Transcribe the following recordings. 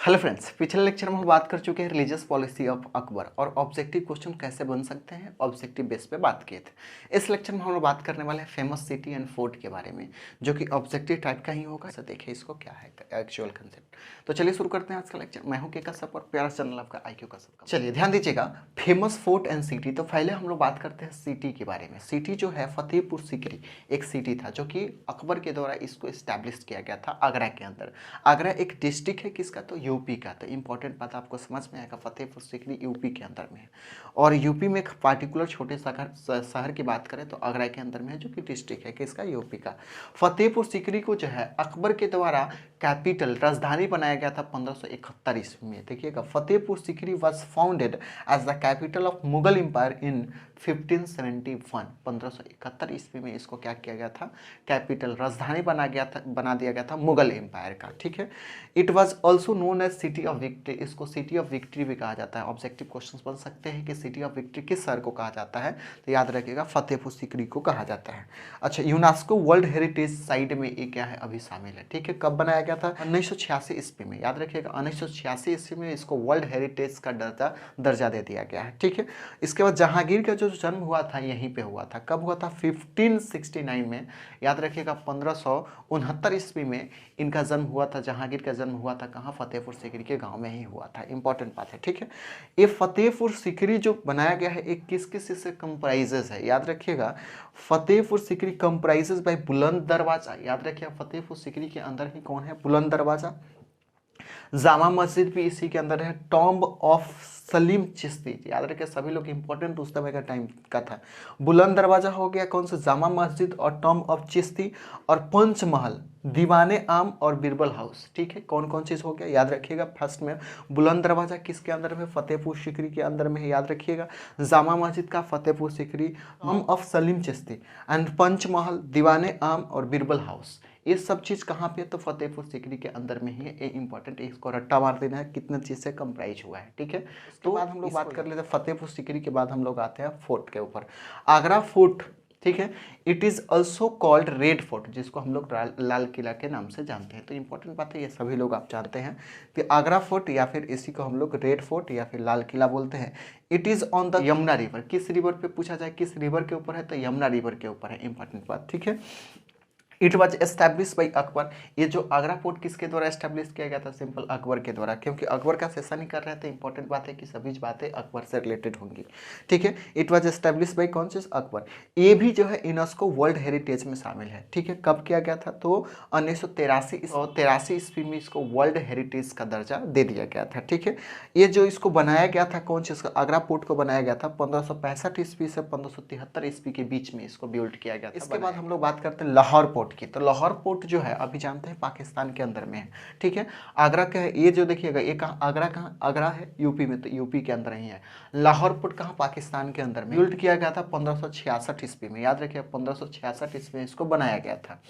Hello friends, पिछले lecture में हम बात कर चुके हैं रिलीजियस पॉलिसी ऑफ अकबर और ऑब्जेक्टिव क्वेश्चन कैसे बन सकते हैं, ऑब्जेक्टिव बेस पे बात किए थे। इस लेक्चर में हम लोग बात करने वाले हैं फेमस सिटी एंड फोर्ट के बारे में, जो कि ऑब्जेक्टिव टाइप का ही होगा। तो देखिए इसको क्या है एक्चुअल कंसेप्ट। तो चलिए शुरू करते हैं आज का लेक्चर। मैं हूं के कसब और प्यारा चैनल आपका IQ कसब का। चलिए ध्यान दीजिएगा, फेमस फोर्ट एंड सिटी। तो पहले हम लोग बात करते हैं सिटी के बारे में। सिटी जो है फतेहपुर सीकरी एक सिटी था, जो कि अकबर के द्वारा इसको स्टैब्लिश किया गया था आगरा के अंदर। आगरा एक डिस्ट्रिक्ट है किसका, तो यूपी का। तो इंपॉर्टेंट बात आपको समझ में आएगा, फतेहपुर सीकरी यूपी के अंदर में है। और यूपी में एक पार्टिकुलर छोटे शहर की बात करें तो आगरा के अंदर में है, जो कि डिस्ट्रिक्ट है किसका, यूपी का। फतेहपुर सीकरी को जो है अकबर के द्वारा कैपिटल राजधानी बनाया गया था 1571 ईस्वी में। देखिएगा, Fatehpur Sikri was founded as the capital of Mughal empire in 1571। 1571 ईस्वी में इसको क्या किया गया था, कैपिटल राजधानी बना दिया गया था मुगल एम्पायर का। ठीक है। It was also known as city of victory. इसको सिटी ऑफ विक्ट्री भी कहा जाता है। ऑब्जेक्टिव क्वेश्चंस बन सकते हैं कि सिटी ऑफ विक्ट्री किस शहर को कहा जाता है, तो याद रखिएगा फतेहपुर सीकरी को कहा जाता है। अच्छा, यूनेस्को वर्ल्ड हेरिटेज साइट में ये क्या है, अभी शामिल है। ठीक है। कब बनाया गया था, 1986 ईस्वी में। याद रखिएगा 1986 ईस्वी में इसको वर्ल्ड हेरिटेज का दर्जा दे दिया गया है। ठीक है। इसके बाद जहांगीर का जो जन्म हुआ था यहीं पे हुआ था। कब हुआ था, 1569 में। याद रखिएगा 1569 ईस्वी में इनका जन्म हुआ था। जहांगीर का जन्म हुआ था कहाँ, फतेहपुर सीकरी के गांव में ही हुआ था। इंपॉर्टेंट बात है। ठीक है। ये फतेहपुर सीकरी जो बनाया गया है एक किस किस से कंप्राइजेस है, याद रखिएगा। फतेहपुर सीकरी कंप्राइजेस बाय बुलंद दरवाजा। याद रखिएगा फतेहपुर सीकरी के अंदर ही कौन है, बुलंद दरवाजा। जामा मस्जिद भी इसी के अंदर है। टॉम्ब ऑफ सलीम चिश्ती, याद रखिए सभी लोग इंपॉर्टेंट उस समय का टाइम का था। बुलंद दरवाजा हो गया, कौन सा, जामा मस्जिद और टॉम्ब ऑफ चिश्ती। और पंचमहल, दीवाने आम और बिरबल हाउस। ठीक है। कौन कौन चीज़ हो गया, याद रखिएगा। फर्स्ट में बुलंद दरवाजा किसके अंदर में, फतेहपुर सीकरी के अंदर में है, याद रखिएगा। जामा मस्जिद का Fatehpur Sikri, tomb of Salim Chishti and Panchmahal, दीवाने आम और बिरबल हाउस। ये सब चीज़ कहाँ पे है, तो फतेहपुर सीकरी के अंदर में ही है। ये इंपॉर्टेंट, इसको रट्टा मार देना है कितने चीज़ से कंप्राइज हुआ है। ठीक है। तो बाद हम लोग बात कर लेते हैं फतेहपुर सीकरी के बाद हम लोग आते हैं फोर्ट के ऊपर। आगरा फोर्ट, ठीक है। It is also called red fort, जिसको हम लोग लाल किला के नाम से जानते हैं। तो इंपॉर्टेंट बात है, ये सभी लोग आप जानते हैं कि आगरा फोर्ट या फिर इसी को हम लोग रेड फोर्ट या फिर लाल किला बोलते हैं। It is on the Yamuna river. किस रिवर पे पूछा जाए, किस रिवर के ऊपर है, तो यमुना रिवर के ऊपर है। इंपॉर्टेंट बात। ठीक है। It was establish by Akbar. ये जो आगरा फोर्ट किसके द्वारा एस्टैब्लिश किया गया था, सिंपल अकबर के द्वारा, क्योंकि अकबर का सेशन ही कर रहे थे। इंपॉर्टेंट बात है कि सभी बातें अकबर से रिलेटेड होंगी। ठीक है। इट वॉज एस्टैब्लिश बाई कौन से, अकबर। ये भी जो है यूनेस्को वर्ल्ड हेरिटेज में शामिल है। ठीक है। कब किया गया था, तो 1983 ईस्वी में इसको वर्ल्ड हेरिटेज का दर्जा दे दिया गया था। ठीक है। ये जो इसको बनाया गया था, कौन चीज़ का, आगरा फोर्ट को बनाया गया था 1565 ईस्वी से 1573 ईस्वी के बीच में इसको बिल्ड किया गया था। इसके बाद हम लोग बात करते हैं लाहौर पोर्ट की। तो लाहौर पोर्ट जो है अभी जानते हैं पाकिस्तान के अंदर में है। ठीक है। आगरा का है, ये जो देखिएगा ये कहाँ, आगरा कहाँ, आगरा है यूपी में, तो यूपी के अंदर ही है। लाहौर पोर्ट कहाँ, पाकिस्तान के अंदर में। बिल्ड किया गया था 1566 ईस्वी में। याद रखिए 1566 ईस्वी में इसको बनाया गया था।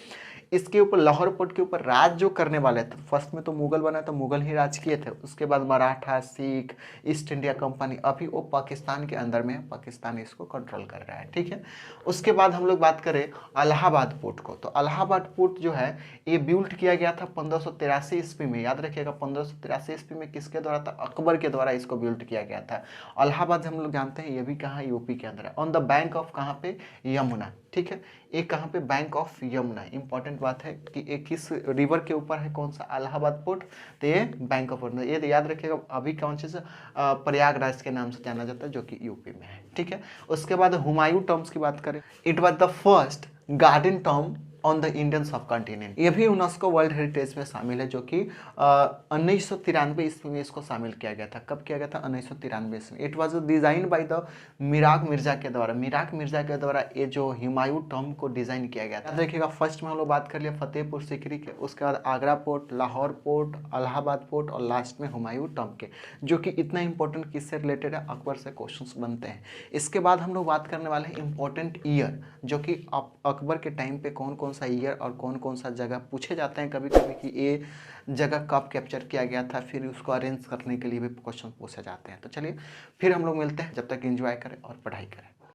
इसके ऊपर, लाहौर पोर्ट के ऊपर राज जो करने वाले थे, फर्स्ट में तो मुगल बना, तो मुगल ही राज किए थे। उसके बाद Maratha, Sikh, east India company, अभी वो पाकिस्तान के अंदर में है। पाकिस्तान इसको कंट्रोल कर रहा है। ठीक है। उसके बाद हम लोग बात करें इलाहाबाद पोर्ट को। तो इलाहाबाद पोर्ट जो है ये बिल्ड किया गया था 1583 ईस्वी में। याद रखिएगा 1583 ईस्वी में किसके द्वारा था, अकबर के द्वारा इसको बिल्ड किया गया था। इलाहाबाद हम लोग जानते हैं ये भी कहाँ, यूपी के अंदर है, ऑन द बैंक ऑफ कहाँ पे, यमुना। ठीक है। ये कहाँ पे, बैंक ऑफ यमुना। इंपॉर्टेंट बात है कि ये किस रिवर के ऊपर है, कौन सा, इलाहाबाद पोर्ट। तो ये बैंक ऑफ यमुना, ये याद रखिएगा। अभी कौन चीज़ प्रयागराज के नाम से जाना जाता है, जो कि यूपी में है। ठीक है। उसके बाद हुमायूं टॉम्ब्स की बात करें, it was the first garden tomb on the Indian सब कॉन्टिनेंट। ये भी यूनेस्को वर्ल्ड हेरिटेज में शामिल है, जो कि 1993 ईस्वी में इसको शामिल किया गया था। कब किया गया था, 1993 ईस्वी। It was design by the Mirag Mirza के द्वारा। मिराग मिर्जा के द्वारा ये जो हुमायूं टॉम्ब को डिजाइन किया गया था। देखिएगा फर्स्ट में हम लोग बात कर लिया फतेहपुर सीकरी के, उसके बाद Agra port, Lahore port, Allahabad port और लास्ट में हुमायूं टॉम्ब के, जो कि इतना इंपॉर्टेंट किससे रिलेटेड है, अकबर से क्वेश्चन बनते हैं। इसके बाद हम लोग बात करने वाले हैं इंपॉर्टेंट ईयर, जो कि अकबर के टाइम पे कौन कौन सा ईयर और कौन कौन सा जगह पूछे जाते हैं कभी कभी कि ये जगह कब कैप्चर किया गया था, फिर उसको अरेंज करने के लिए भी क्वेश्चन पूछे जाते हैं। तो चलिए फिर हम लोग मिलते हैं, जब तक एंजॉय करें और पढ़ाई करें।